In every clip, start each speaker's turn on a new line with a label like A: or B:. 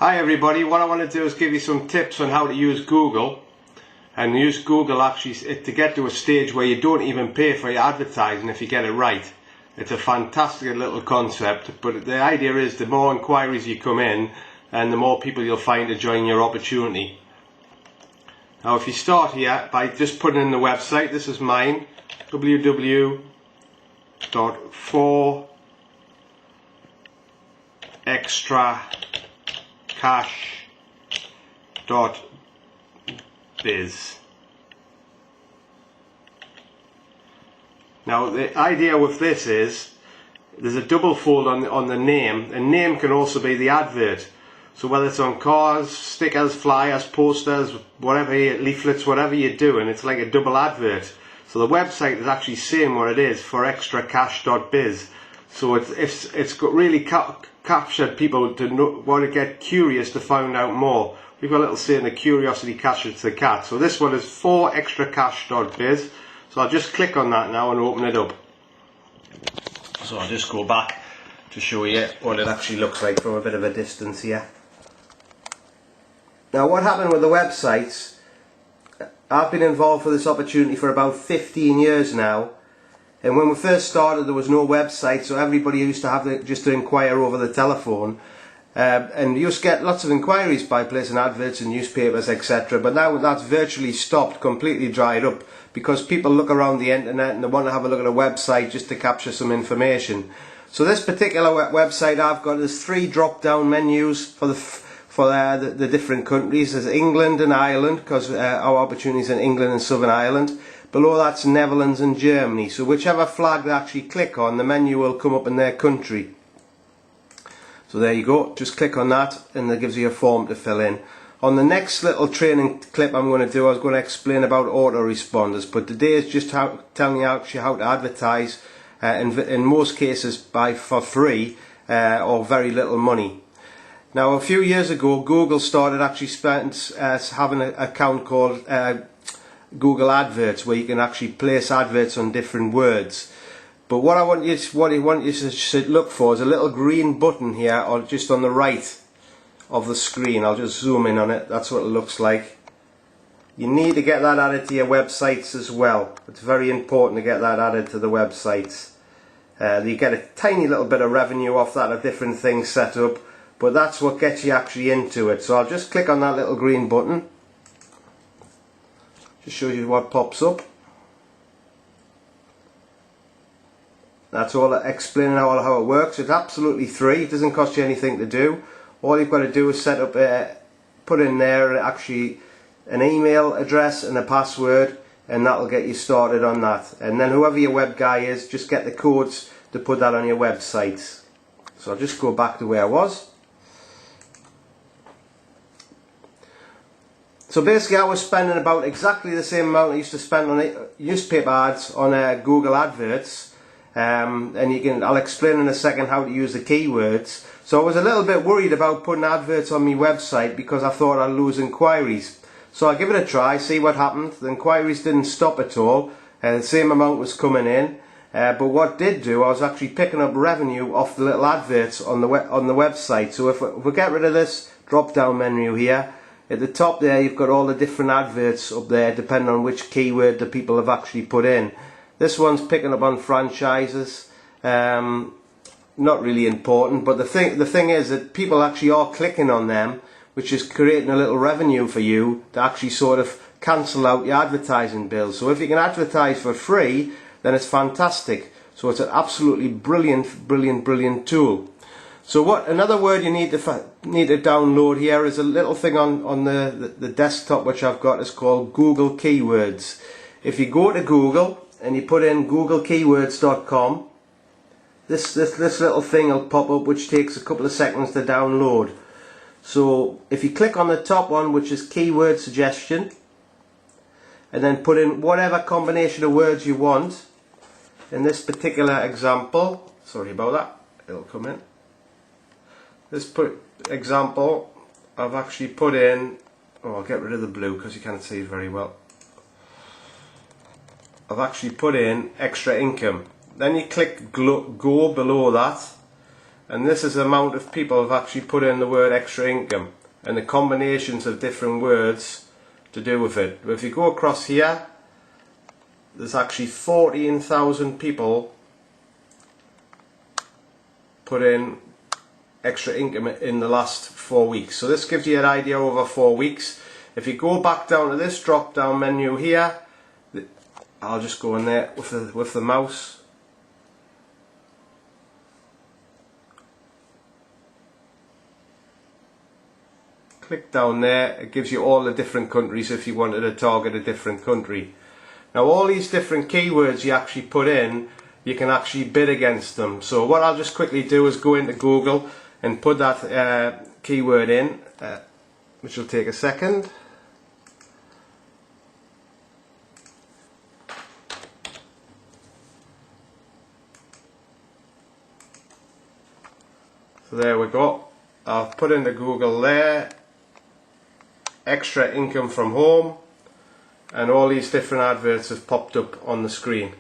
A: Hi everybody, what I want to do is give you some tips on how to use Google, and use Google actually to get to a stage where you don't even pay for your advertising if you get it right. It's a fantastic little concept, but the idea is the more inquiries you come in and the more people you'll find to join your opportunity. Now if you start here by just putting in the website, this is mine, www.4extracash.biz. Now the idea with this is there's a double fold on the name, and name can also be the advert. So whether it's on cars, stickers, flyers, posters, whatever, leaflets, whatever you're doing, it's like a double advert. So the website is actually saying what it is, for extracash.biz. So it's got really captured people to want to get curious to find out more. We've got a little saying, the curiosity catches the cat. So this one is for extracash.biz. So I'll just click on that now and open it up. So I'll just go back to show you what it actually looks like from a bit of a distance here. Now what happened with the websites, I've been involved with this opportunity for about 15 years now, and when we first started there was no website, so everybody used to have just to inquire over the telephone, and you used to get lots of inquiries by placing adverts in newspapers, etc. But now that's virtually stopped, completely dried up, because people look around the internet and they want to have a look at a website just to capture some information. So this particular website I've got is 3 drop down menus for the different countries. There's England and Ireland, because our opportunities in England and Southern Ireland. Below that's Netherlands and Germany. So whichever flag they actually click on, the menu will come up in their country. So there you go, just click on that and that gives you a form to fill in. On the next little training clip I'm going to do, I was going to explain about autoresponders, but today is just telling you actually how to advertise, in most cases for free or very little money. Now a few years ago Google started actually having an account called Google Adverts, where you can actually place adverts on different words. But what I want you to look for is a little green button here, or just on the right of the screen. I'll just zoom in on it. That's what it looks like. You need to get that added to your websites as well. It's very important to get that added to the websites. You get a tiny little bit of revenue off that, of different things set up, but that's what gets you actually into it. So I'll just click on that little green button. Just shows you what pops up. That's all explaining how it works. It's absolutely free. It doesn't cost you anything to do. All you've got to do is set up, put in there actually an email address and a password, and that'll get you started on that. And then whoever your web guy is, just get the codes to put that on your website. So I'll just go back to where I was. So basically I was spending about exactly the same amount I used to spend on newspaper ads on Google Adverts. And I'll explain in a second how to use the keywords. So I was a little bit worried about putting adverts on my website because I thought I'd lose inquiries. So I give it a try, see what happened. The inquiries didn't stop at all, and the same amount was coming in. But what did do, I was actually picking up revenue off the little adverts on the website. So if we get rid of this drop down menu here, at the top there you've got all the different adverts up there depending on which keyword the people have actually put in. This one's picking up on franchises, not really important, but the thing is that people actually are clicking on them, which is creating a little revenue for you to actually sort of cancel out your advertising bills. So if you can advertise for free, then it's fantastic. So it's an absolutely brilliant tool. So another word you need to download here is a little thing on the desktop which I've got. Is called Google Keywords. If you go to Google and you put in googlekeywords.com, this little thing will pop up, which takes a couple of seconds to download. So if you click on the top one, which is keyword suggestion, and then put in whatever combination of words you want. In this particular example, sorry about that, it'll come in. This example, I've actually put in, I'll get rid of the blue because you can't see it very well. I've actually put in extra income. Then you click go below that, and this is the amount of people have actually put in the word extra income and the combinations of different words to do with it. But if you go across here, there's actually 14,000 people put in extra income in the last 4 weeks. So this gives you an idea over 4 weeks. If you go back down to this drop down menu here, I'll just go in there with the mouse. Click down there, it gives you all the different countries if you wanted to target a different country. Now all these different keywords you actually put in, you can actually bid against them. So what I'll just quickly do is go into Google and put that keyword in, which will take a second. So there we go. I've put into Google there, extra income from home, and all these different adverts have popped up on the screen.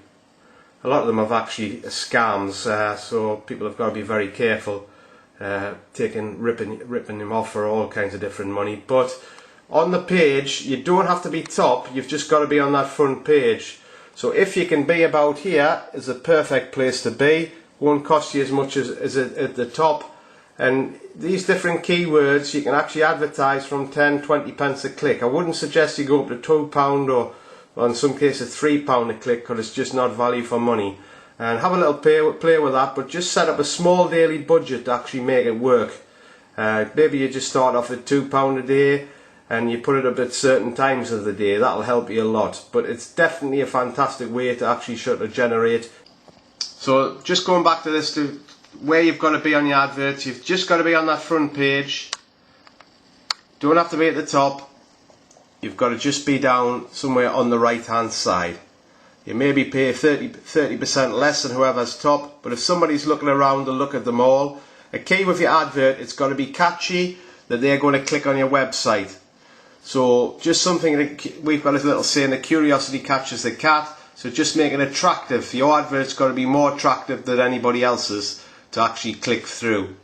A: A lot of them have actually scams, so people have got to be very careful ripping them off for all kinds of different money. But on the page, you don't have to be top, you've just got to be on that front page. So if you can be about here, is a perfect place to be. Won't cost you as much as at the top. And these different keywords you can actually advertise from 10-20 pence a click. I wouldn't suggest you go up to £2 or in some cases £3 a click, because it's just not value for money. And have a little play with that, but just set up a small daily budget to actually make it work. Maybe you just start off at £2 a day and you put it up at certain times of the day. That'll help you a lot. But it's definitely a fantastic way to actually generate. So just going back to this, to where you've got to be on your adverts, you've just got to be on that front page. Don't have to be at the top. You've got to just be down somewhere on the right hand side. You maybe pay 30% less than whoever's top, but if somebody's looking around to look at them all, a key with your advert, it's got to be catchy, that they're going to click on your website. So just something that we've got a little saying, the curiosity catches the cat. So just make it attractive. Your advert's got to be more attractive than anybody else's to actually click through.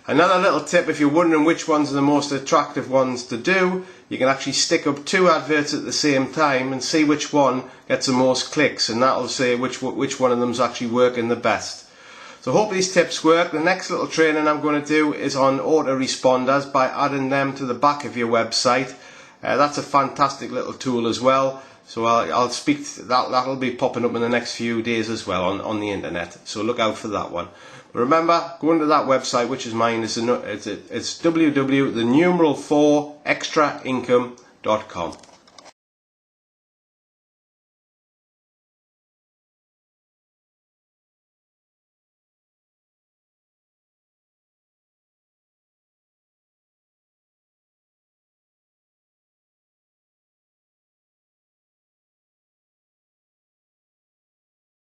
A: Another little tip, if you're wondering which ones are the most attractive ones to do, you can actually stick up 2 adverts at the same time and see which one gets the most clicks, and that'll say which one of them's actually working the best. So hope these tips work. The next little training I'm going to do is on autoresponders, by adding them to the back of your website. That's a fantastic little tool as well. So I'll speak to that'll be popping up in the next few days as well on the internet. So look out for that one. But remember, go into that website, which is mine. It's www.4extraincome.com.